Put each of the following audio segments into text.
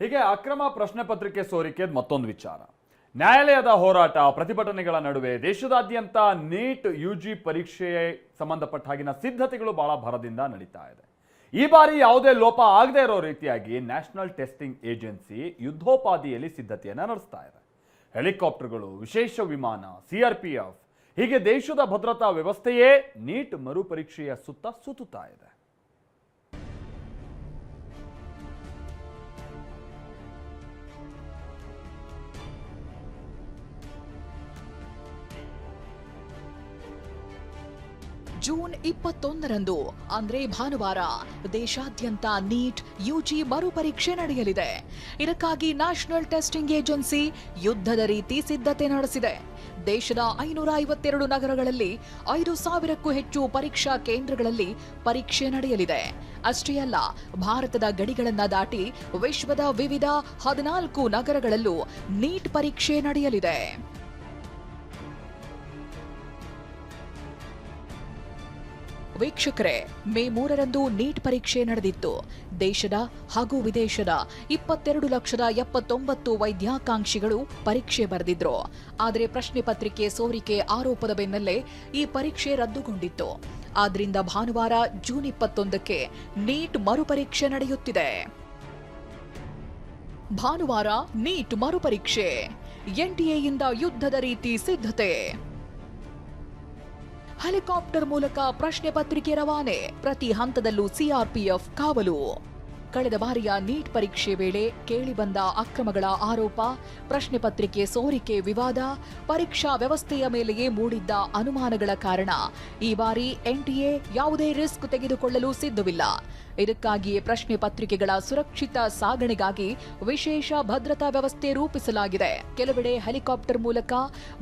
ಹೀಗೆ ಅಕ್ರಮ ಪ್ರಶ್ನೆ ಪತ್ರಿಕೆ ಸೋರಿಕೆ ಮತ್ತೊಂದು ವಿಚಾರ. ನ್ಯಾಯಾಲಯದ ಹೋರಾಟ ಪ್ರತಿಭಟನೆಗಳ ನಡುವೆ ದೇಶದಾದ್ಯಂತ ನೀಟ್ ಯುಜಿ ಪರೀಕ್ಷೆಗೆ ಸಂಬಂಧಪಟ್ಟ ಹಾಗಿನ ಸಿದ್ಧತೆಗಳು ಬಹಳ ಭರದಿಂದ ನಡೀತಾ ಇದೆ. ಈ ಬಾರಿ ಯಾವುದೇ ಲೋಪ ಆಗದೇ ಇರೋ ರೀತಿಯಾಗಿ ನ್ಯಾಷನಲ್ ಟೆಸ್ಟಿಂಗ್ ಏಜೆನ್ಸಿ ಯುದ್ಧೋಪಾದಿಯಲ್ಲಿ ಸಿದ್ಧತೆಯನ್ನು ನಡೆಸ್ತಾ ಇದೆ. ಹೆಲಿಕಾಪ್ಟರ್ಗಳು, ವಿಶೇಷ ವಿಮಾನ, ಸಿಆರ್ಪಿಎಫ್ ಹೀಗೆ ದೇಶದ ಭದ್ರತಾ ವ್ಯವಸ್ಥೆಯೇ ನೀಟ್ ಮರುಪರೀಕ್ಷೆಯ ಸುತ್ತ ಸುತ್ತುತ್ತಾ ಇದೆ. ಜೂನ್ 21ರಂದು ಅಂದ್ರೆ ಭಾನುವಾರ ದೇಶಾದ್ಯಂತ ನೀಟ್ ಯುಜಿ ಮರುಪರೀಕ್ಷೆ ನಡೆಯಲಿದೆ. ಇದಕ್ಕಾಗಿ ನ್ಯಾಷನಲ್ ಟೆಸ್ಟಿಂಗ್ ಏಜೆನ್ಸಿ ಯುದ್ಧದ ರೀತಿ ಸಿದ್ಧತೆ ನಡೆಸಿದೆ. ದೇಶದ 552 ನಗರಗಳಲ್ಲಿ 5,000ಕ್ಕೂ ಹೆಚ್ಚು ಪರೀಕ್ಷಾ ಕೇಂದ್ರಗಳಲ್ಲಿ ಪರೀಕ್ಷೆ ನಡೆಯಲಿದೆ. ಅಷ್ಟೇ ಅಲ್ಲ, ಭಾರತದ ಗಡಿಗಳನ್ನ ದಾಟಿ ವಿಶ್ವದ ವಿವಿಧ 14 ನಗರಗಳಲ್ಲೂ ನೀಟ್ ಪರೀಕ್ಷೆ ನಡೆಯಲಿದೆ. ವೀಕ್ಷಕರೇ, ಮೇ 3ರಂದು ನೀಟ್ ಪರೀಕ್ಷೆ ನಡೆದಿತ್ತು. ದೇಶದ ಹಾಗೂ ವಿದೇಶದ 22,79,00,000 ವೈದ್ಯಾಕಾಂಕ್ಷಿಗಳು ಪರೀಕ್ಷೆ ಬರೆದಿದ್ರು. ಆದರೆ ಪ್ರಶ್ನೆ ಪತ್ರಿಕೆ ಸೋರಿಕೆ ಆರೋಪದ ಬೆನ್ನಲ್ಲೇ ಈ ಪರೀಕ್ಷೆ ರದ್ದುಗೊಂಡಿತ್ತು. ಆದ್ರಿಂದ ಭಾನುವಾರ ಜೂನ್ 21ಕ್ಕೆ ನೀಟ್ ಮರುಪರೀಕ್ಷೆ ನಡೆಯುತ್ತಿದೆ. ಭಾನುವಾರ ನೀಟ್ ಮರುಪರೀಕ್ಷೆ, ಎನ್ಟಿಎಯಿಂದ ಯುದ್ಧದ ರೀತಿ ಸಿದ್ಧತೆ. ಹೆಲಿಕಾಪ್ಟರ್ ಮೂಲಕ ಪ್ರಶ್ನೆ ಪತ್ರಿಕೆ ರವಾನೆ, ಪ್ರತಿ ಹಂತದಲ್ಲೂ ಸಿಆರ್ಪಿಎಫ್ ಕಾವಲು. ಕಳೆದ ಬಾರಿಯ ನೀಟ್ ಪರೀಕ್ಷೆ ವೇಳೆ ಕೇಳಿಬಂದ ಅಕ್ರಮಗಳ ಆರೋಪ, ಪ್ರಶ್ನೆ ಪತ್ರಿಕೆ ಸೋರಿಕೆ ವಿವಾದ, ಪರೀಕ್ಷಾ ವ್ಯವಸ್ಥೆಯ ಮೇಲೆಯೇ ಮೂಡಿದ್ದ ಅನುಮಾನಗಳ ಕಾರಣ ಈ ಬಾರಿ ಎನ್ಟಿಎ ಯಾವುದೇ ರಿಸ್ಕ್ ತೆಗೆದುಕೊಳ್ಳಲು ಸಿದ್ಧವಿಲ್ಲ. ಇದಕ್ಕಾಗಿಯೇ ಪ್ರಶ್ನೆ ಪತ್ರಿಕೆಗಳ ಸುರಕ್ಷಿತ ಸಾಗಣೆಗಾಗಿ ವಿಶೇಷ ಭದ್ರತಾ ವ್ಯವಸ್ಥೆ ರೂಪಿಸಲಾಗಿದೆ. ಕೆಲವೆಡೆ ಹೆಲಿಕಾಪ್ಟರ್ ಮೂಲಕ,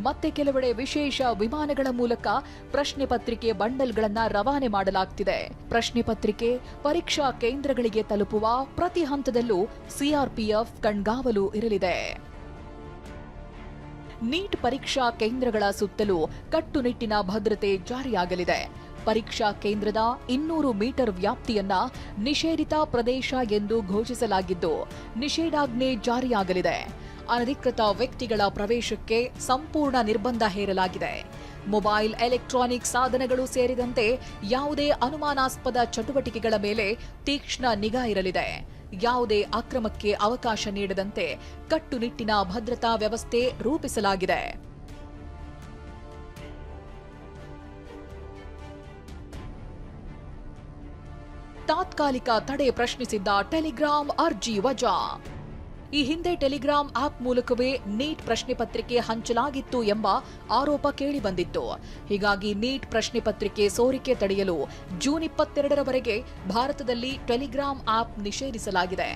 ಮತ್ತೆ ಕೆಲವೆಡೆ ವಿಶೇಷ ವಿಮಾನಗಳ ಮೂಲಕ ಪ್ರಶ್ನೆ ಪತ್ರಿಕೆ ಬಂಡಲ್ಗಳನ್ನು ರವಾನೆ ಮಾಡಲಾಗ್ತಿದೆ. ಪ್ರಶ್ನೆ ಪತ್ರಿಕೆ ಪರೀಕ್ಷಾ ಕೇಂದ್ರಗಳಿಗೆ ತಲುಪುವ ಪ್ರತಿ ಹಂತದಲ್ಲೂ ಸಿಆರ್ಪಿಎಫ್ ಕಣ್ಗಾವಲು ಇರಲಿದೆ. ನೀಟ್ ಪರೀಕ್ಷಾ ಕೇಂದ್ರಗಳ ಸುತ್ತಲೂ ಕಟ್ಟುನಿಟ್ಟಿನ ಭದ್ರತೆ ಜಾರಿಯಾಗಲಿದೆ. ಪರೀಕ್ಷಾ ಕೇಂದ್ರದ 200 ಮೀಟರ್ ವ್ಯಾಪ್ತಿಯನ್ನ ನಿಷೇಧಿತ ಪ್ರದೇಶ ಎಂದು ಘೋಷಿಸಲಾಗಿದ್ದು, ನಿಷೇಧಾಜ್ಞೆ ಜಾರಿಯಾಗಲಿದೆ. ಅನಧಿಕೃತ ವ್ಯಕ್ತಿಗಳ ಪ್ರವೇಶಕ್ಕೆ ಸಂಪೂರ್ಣ ನಿರ್ಬಂಧ ಹೇರಲಾಗಿದೆ. ಮೊಬೈಲ್, ಎಲೆಕ್ಟ್ರಾನಿಕ್ ಸಾಧನಗಳು ಸೇರಿದಂತೆ ಯಾವುದೇ ಅನುಮಾನಾಸ್ಪದ ಚಟುವಟಿಕೆಗಳ ಮೇಲೆ ತೀಕ್ಷ್ಣ ನಿಗಾ ಇರಲಿದೆ. ಯಾವುದೇ ಅಕ್ರಮಕ್ಕೆ ಅವಕಾಶ ನೀಡದಂತೆ ಕಟ್ಟುನಿಟ್ಟಿನ ಭದ್ರತಾ ವ್ಯವಸ್ಥೆ ರೂಪಿಸಲಾಗಿದೆ. ತಾತ್ಕಾಲಿಕ ತಡೆ ಪ್ರಶ್ನಿಸಿದ್ದ ಟೆಲಿಗ್ರಾಮ್ ಅರ್ಜಿ ವಜಾ. ಈ ಹಿಂದೆ ಟೆಲಿಗ್ರಾಮ್ ಆಪ್ ಮೂಲಕವೇ ನೀಟ್ ಪ್ರಶ್ನೆ ಪತ್ರಿಕೆ ಹಂಚಲಾಗಿತ್ತು ಎಂಬ ಆರೋಪ ಕೇಳಿಬಂದಿತ್ತು. ಹೀಗಾಗಿ ನೀಟ್ ಪ್ರಶ್ನೆ ಪತ್ರಿಕೆ ಸೋರಿಕೆ ತಡೆಯಲು ಜೂನ್ 22ರವರೆಗೆ ಭಾರತದಲ್ಲಿ ಟೆಲಿಗ್ರಾಮ್ ಆಪ್ ನಿಷೇಧಿಸಲಾಗಿದೆ.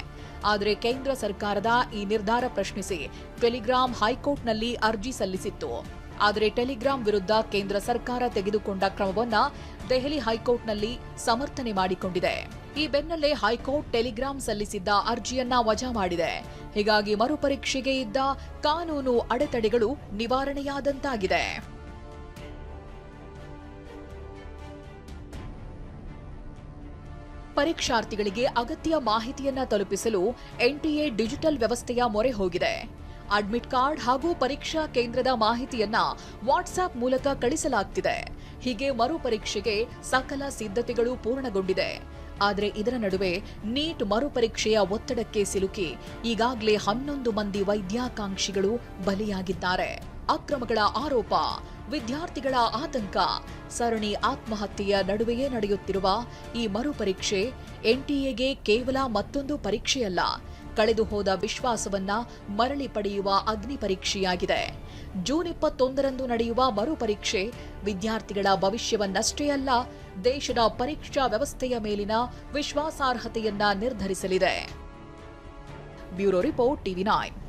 ಆದರೆ ಕೇಂದ್ರ ಸರ್ಕಾರದ ಈ ನಿರ್ಧಾರ ಪ್ರಶ್ನಿಸಿ ಟೆಲಿಗ್ರಾಮ್ ಹೈಕೋರ್ಟ್ನಲ್ಲಿ ಅರ್ಜಿ ಸಲ್ಲಿಸಿತ್ತು. ಆದರೆ ಟೆಲಿಗ್ರಾಮ್ ವಿರುದ್ಧ ಕೇಂದ್ರ ಸರ್ಕಾರ ತೆಗೆದುಕೊಂಡ ಕ್ರಮವನ್ನ ದೆಹಲಿ ಹೈಕೋರ್ಟ್ನಲ್ಲಿ ಸಮರ್ಥನೆ ಮಾಡಿಕೊಂಡಿದೆ. ಈ ಬೆನ್ನಲ್ಲೇ ಹೈಕೋರ್ಟ್ ಟೆಲಿಗ್ರಾಮ್ ಸಲ್ಲಿಸಿದ್ದ ಅರ್ಜಿಯನ್ನ ವಜಾ ಮಾಡಿದೆ. ಹೀಗಾಗಿ ಮರುಪರೀಕ್ಷೆಗೆ ಇದ್ದ ಕಾನೂನು ಅಡೆತಡೆಗಳು ನಿವಾರಣೆಯಾದಂತಾಗಿದೆ. ಪರೀಕ್ಷಾರ್ಥಿಗಳಿಗೆ ಅಗತ್ಯ ಮಾಹಿತಿಯನ್ನ ತಲುಪಿಸಲು ಎನ್ಟಿಎ ಡಿಜಿಟಲ್ ವ್ಯವಸ್ಥೆಯ ಮೊರೆ ಹೋಗಿದೆ. ಅಡ್ಮಿಟ್ ಕಾರ್ಡ್ ಹಾಗೂ ಪರೀಕ್ಷಾ ಕೇಂದ್ರದ ಮಾಹಿತಿಯನ್ನ ವಾಟ್ಸ್ಆಪ್ ಮೂಲಕ ಕಳಿಸಲಾಗ್ತಿದೆ. ಹೀಗೆ ಮರುಪರೀಕ್ಷೆಗೆ ಸಕಲ ಸಿದ್ಧತೆಗಳು ಪೂರ್ಣಗೊಂಡಿದೆ. ಆದರೆ ಇದರ ನಡುವೆ ನೀಟ್ ಮರುಪರೀಕ್ಷೆಯ ಒತ್ತಡಕ್ಕೆ ಸಿಲುಕಿ ಈಗಾಗಲೇ 11 ಮಂದಿ ವೈದ್ಯಾಕಾಂಕ್ಷಿಗಳು ಬಲಿಯಾಗಿದ್ದಾರೆ. ಅಕ್ರಮಗಳ ಆರೋಪ, ವಿದ್ಯಾರ್ಥಿಗಳ ಆತಂಕ, ಸರಣಿ ಆತ್ಮಹತ್ಯೆಯ ನಡುವೆಯೇ ನಡೆಯುತ್ತಿರುವ ಈ ಮರುಪರೀಕ್ಷೆ ಎನ್ಟಿಎಗೆ ಕೇವಲ ಮತ್ತೊಂದು ಪರೀಕ್ಷೆಯಲ್ಲ, ಕಳೆದು ಹೋದ ವಿಶ್ವಾಸವನ್ನ ಮರಳಿ ಪಡೆಯುವ ಅಗ್ನಿ ಪರೀಕ್ಷೆಯಾಗಿದೆ. ಜೂನ್ 21ರಂದು ನಡೆಯುವ ಮರುಪರೀಕ್ಷೆ ವಿದ್ಯಾರ್ಥಿಗಳ ಭವಿಷ್ಯವನ್ನಷ್ಟೇ ಅಲ್ಲ, ದೇಶದ ಪರೀಕ್ಷಾ ವ್ಯವಸ್ಥೆಯ ಮೇಲಿನ ವಿಶ್ವಾಸಾರ್ಹತೆಯನ್ನ ನಿರ್ಧರಿಸಲಿದೆ. Bureau report, TV9.